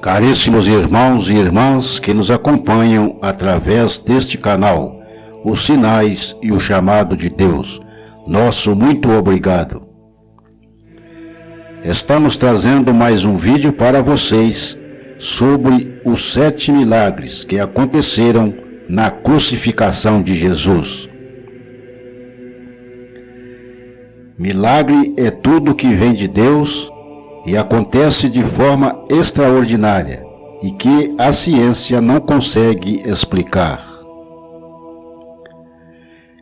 Caríssimos irmãos e irmãs que nos acompanham através deste canal, os sinais e o chamado de Deus, nosso muito obrigado. Estamos trazendo mais um vídeo para vocês sobre os 7 milagres que aconteceram na crucificação de Jesus. Milagre é tudo que vem de Deus e acontece de forma extraordinária e que a ciência não consegue explicar.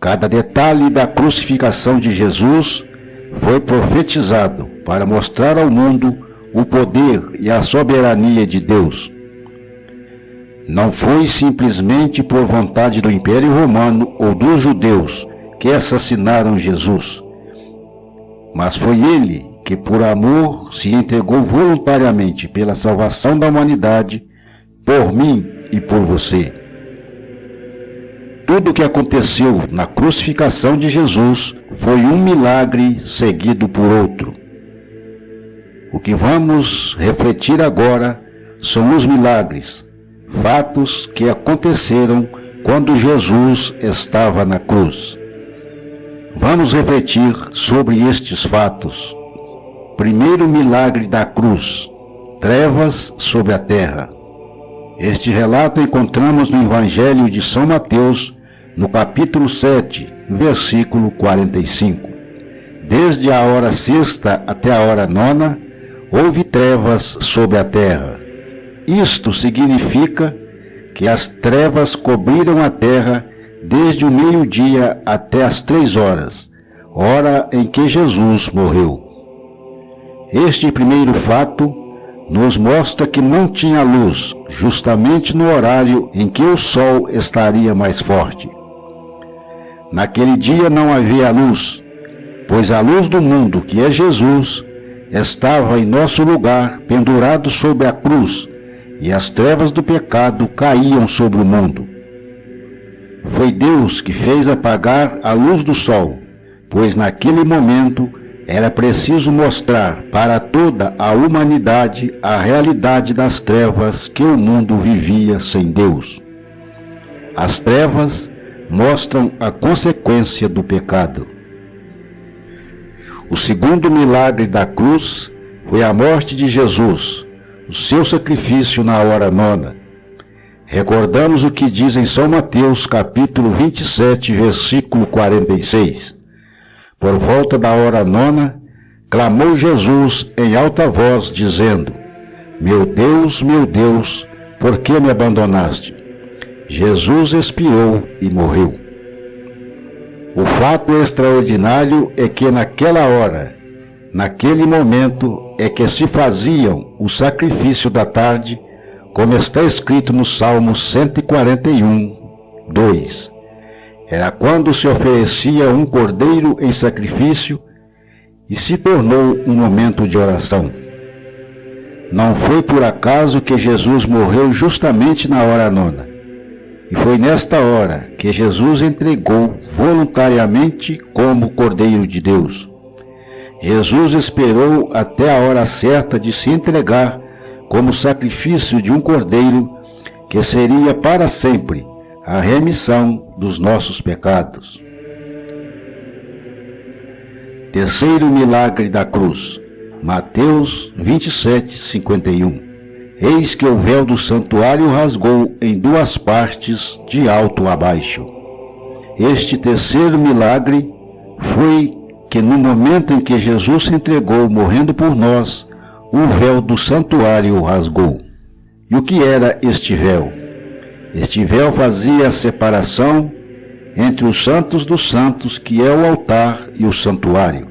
Cada detalhe da crucificação de Jesus foi profetizado para mostrar ao mundo o poder e a soberania de Deus. Não foi simplesmente por vontade do Império Romano ou dos judeus que assassinaram Jesus, mas foi ele que por amor se entregou voluntariamente pela salvação da humanidade, por mim e por você. Tudo o que aconteceu na crucificação de Jesus foi um milagre seguido por outro. O que vamos refletir agora são os milagres, fatos que aconteceram quando Jesus estava na cruz. Vamos refletir sobre estes fatos. Primeiro milagre da cruz, trevas sobre a terra. Este relato encontramos no Evangelho de São Mateus, no capítulo 7, versículo 45. Desde a hora sexta até a hora nona, houve trevas sobre a terra. Isto significa que as trevas cobriram a terra desde o meio-dia até as 3 horas, hora em que Jesus morreu. Este primeiro fato nos mostra que não tinha luz, justamente no horário em que o sol estaria mais forte. Naquele dia não havia luz, pois a luz do mundo, que é Jesus, estava em nosso lugar, pendurado sobre a cruz, e as trevas do pecado caíam sobre o mundo. Foi Deus que fez apagar a luz do sol, pois naquele momento era preciso mostrar para toda a humanidade a realidade das trevas que o mundo vivia sem Deus. As trevas mostram a consequência do pecado. O segundo milagre da cruz foi a morte de Jesus, o seu sacrifício na hora nona. Recordamos o que diz em São Mateus, capítulo 27, versículo 46. Por volta da hora nona, clamou Jesus em alta voz, dizendo: meu Deus, por que me abandonaste? Jesus expirou e morreu. O fato extraordinário é que naquela hora, naquele momento, é que se faziam o sacrifício da tarde, como está escrito no Salmo 141, 2. Era quando se oferecia um cordeiro em sacrifício e se tornou um momento de oração. Não foi por acaso que Jesus morreu justamente na hora nona. E foi nesta hora que Jesus entregou voluntariamente como Cordeiro de Deus. Jesus esperou até a hora certa de se entregar como sacrifício de um cordeiro que seria para sempre a remissão dos nossos pecados. Terceiro milagre da cruz, Mateus 27, 51. Eis que o véu do santuário rasgou em 2 partes, de alto a baixo. Este terceiro milagre foi que no momento em que Jesus se entregou morrendo por nós, o véu do santuário rasgou. E o que era este véu? Este véu fazia a separação entre os santos dos santos, que é o altar, e o santuário.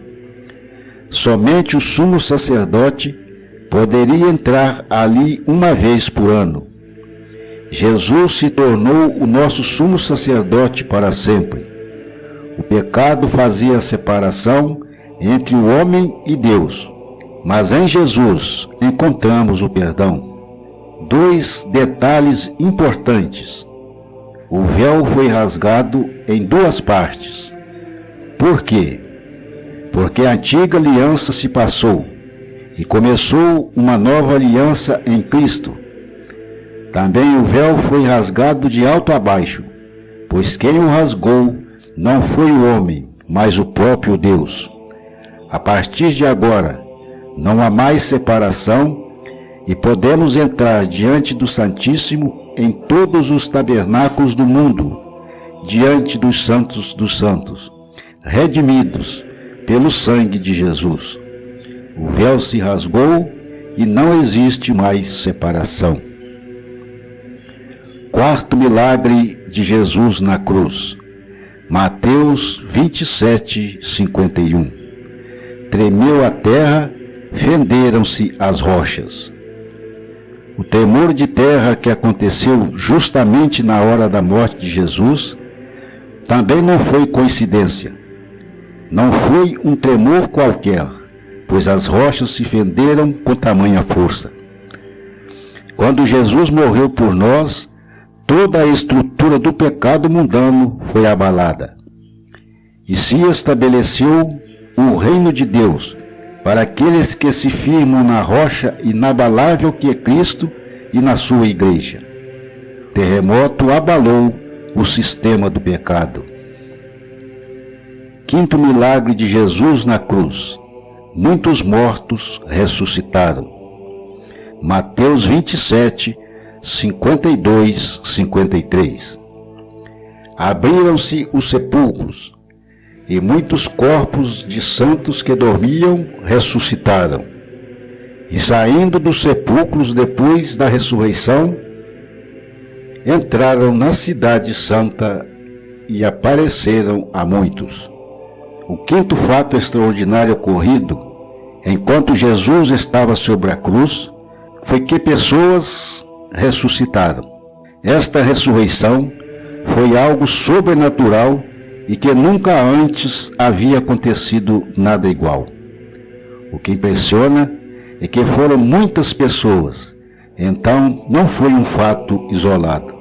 Somente o sumo sacerdote poderia entrar ali uma vez por ano. Jesus se tornou o nosso sumo sacerdote para sempre. O pecado fazia a separação entre o homem e Deus, mas em Jesus encontramos o perdão. 2 detalhes importantes. O véu foi rasgado em 2 partes. Por quê? Porque a antiga aliança se passou e começou uma nova aliança em Cristo. Também o véu foi rasgado de alto a baixo, pois quem o rasgou não foi o homem, mas o próprio Deus. A partir de agora, não há mais separação e podemos entrar diante do Santíssimo em todos os tabernáculos do mundo, diante dos santos, redimidos pelo sangue de Jesus. O véu se rasgou e não existe mais separação. Quarto milagre de Jesus na cruz. Mateus 27, 51. Tremeu a terra, fenderam-se as rochas. O tremor de terra que aconteceu justamente na hora da morte de Jesus também não foi coincidência. Não foi um tremor qualquer, pois as rochas se fenderam com tamanha força. Quando Jesus morreu por nós, toda a estrutura do pecado mundano foi abalada. E se estabeleceu o reino de Deus para aqueles que se firmam na rocha inabalável que é Cristo e na sua igreja. O terremoto abalou o sistema do pecado. Quinto milagre de Jesus na cruz. Muitos mortos ressuscitaram. Mateus 27, 52, 53. Abriram-se os sepulcros, e muitos corpos de santos que dormiam ressuscitaram. E saindo dos sepulcros depois da ressurreição, entraram na cidade santa e apareceram a muitos. O quinto fato extraordinário ocorrido, enquanto Jesus estava sobre a cruz, foi que pessoas ressuscitaram. Esta ressurreição foi algo sobrenatural e que nunca antes havia acontecido nada igual. O que impressiona é que foram muitas pessoas, então não foi um fato isolado.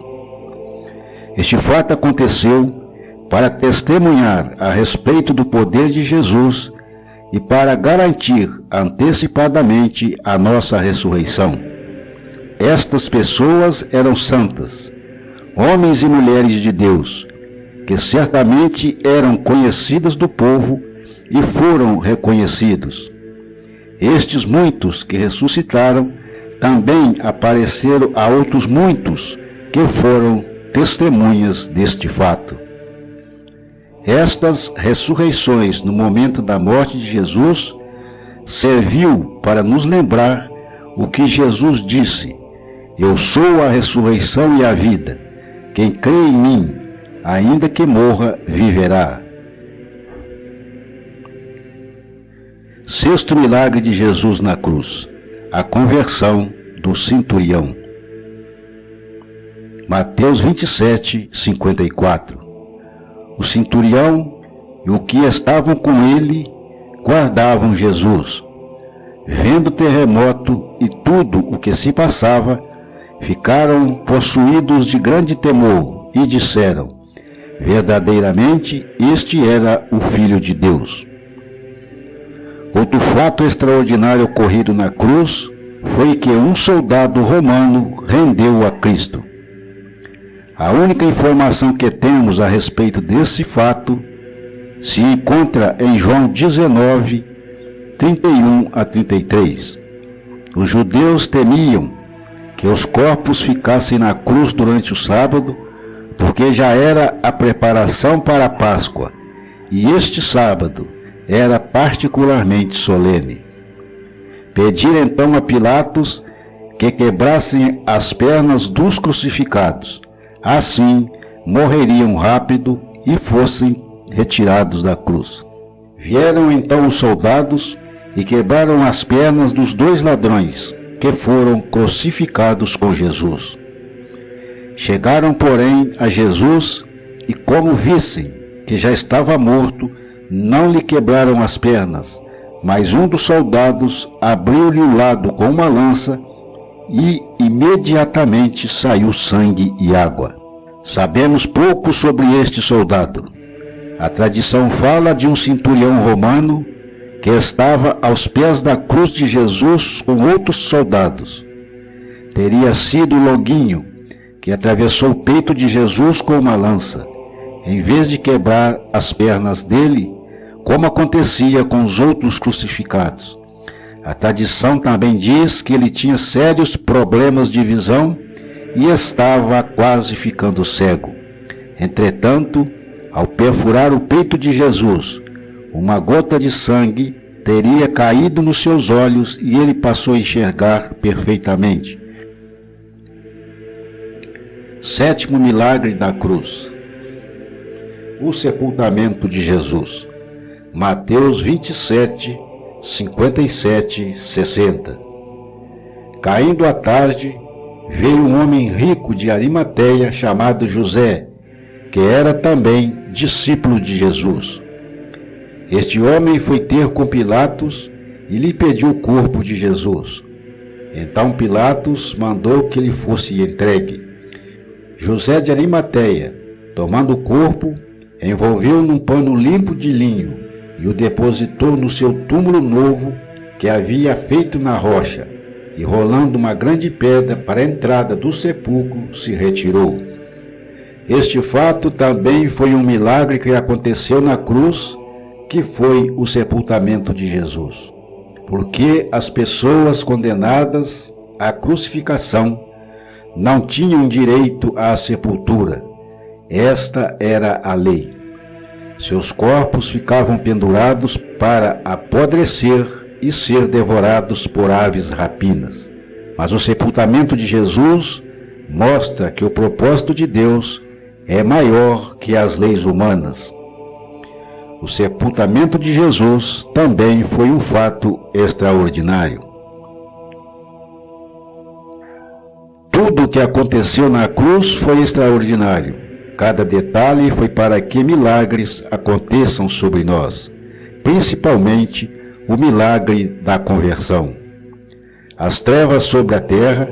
Este fato aconteceu para testemunhar a respeito do poder de Jesus e para garantir antecipadamente a nossa ressurreição. Estas pessoas eram santas, homens e mulheres de Deus, que certamente eram conhecidas do povo e foram reconhecidos. Estes muitos que ressuscitaram também apareceram a outros muitos que foram testemunhas deste fato. Estas ressurreições no momento da morte de Jesus serviu para nos lembrar o que Jesus disse: Eu sou a ressurreição e a vida. Quem crê em mim, ainda que morra, viverá. Sexto milagre de Jesus na cruz. A conversão do centurião. Mateus 27, 54. O centurião e o que estavam com ele guardavam Jesus. Vendo o terremoto e tudo o que se passava, ficaram possuídos de grande temor e disseram: verdadeiramente este era o Filho de Deus. Outro fato extraordinário ocorrido na cruz foi que um soldado romano rendeu a Cristo. A única informação que temos a respeito desse fato se encontra em João 19, 31 a 33. Os judeus temiam que os corpos ficassem na cruz durante o sábado, porque já era a preparação para a Páscoa, e este sábado era particularmente solene. Pediram então a Pilatos que quebrassem as pernas dos crucificados. Assim, morreriam rápido e fossem retirados da cruz. Vieram então os soldados e quebraram as pernas dos dois ladrões que foram crucificados com Jesus. Chegaram, porém, a Jesus e, como vissem que já estava morto, não lhe quebraram as pernas, mas um dos soldados abriu-lhe o lado com uma lança e imediatamente saiu sangue e água. Sabemos pouco sobre este soldado. A tradição fala de um centurião romano que estava aos pés da cruz de Jesus com outros soldados. Teria sido o Longuinho, que atravessou o peito de Jesus com uma lança, em vez de quebrar as pernas dele, como acontecia com os outros crucificados. A tradição também diz que ele tinha sérios problemas de visão e estava quase ficando cego. Entretanto, ao perfurar o peito de Jesus, uma gota de sangue teria caído nos seus olhos e ele passou a enxergar perfeitamente. Sétimo milagre da cruz. O sepultamento de Jesus. Mateus 27, 57, 60. Caindo a tarde, veio um homem rico de Arimateia chamado José, que era também discípulo de Jesus. Este homem foi ter com Pilatos e lhe pediu o corpo de Jesus. Então Pilatos mandou que lhe fosse entregue. José de Arimateia, tomando o corpo, envolveu num pano limpo de linho e o depositou no seu túmulo novo que havia feito na rocha, e rolando uma grande pedra para a entrada do sepulcro, se retirou. Este fato também foi um milagre que aconteceu na cruz, que foi o sepultamento de Jesus. Porque as pessoas condenadas à crucificação não tinham direito à sepultura. Esta era a lei. Seus corpos ficavam pendurados para apodrecer e ser devorados por aves rapinas. Mas o sepultamento de Jesus mostra que o propósito de Deus é maior que as leis humanas. O sepultamento de Jesus também foi um fato extraordinário. Tudo o que aconteceu na cruz foi extraordinário. Cada detalhe foi para que milagres aconteçam sobre nós, principalmente o milagre da conversão. As trevas sobre a terra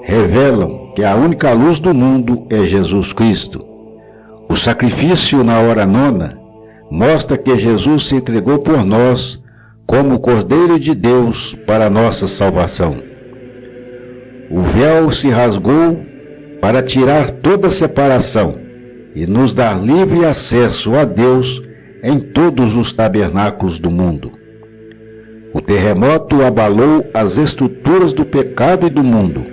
revelam que a única luz do mundo é Jesus Cristo. O sacrifício na hora nona mostra que Jesus se entregou por nós como o Cordeiro de Deus para a nossa salvação. O véu se rasgou para tirar toda separação e nos dar livre acesso a Deus em todos os tabernáculos do mundo. O terremoto abalou as estruturas do pecado e do mundo.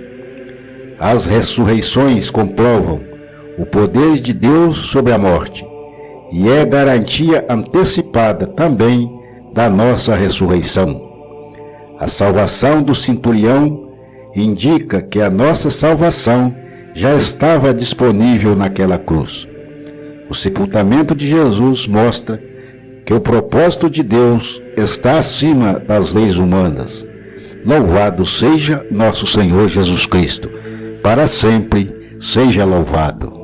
As ressurreições comprovam o poder de Deus sobre a morte e é garantia antecipada também da nossa ressurreição. A salvação do centurião indica que a nossa salvação já estava disponível naquela cruz. O sepultamento de Jesus mostra que o propósito de Deus está acima das leis humanas. Louvado seja nosso Senhor Jesus Cristo. Para sempre seja louvado.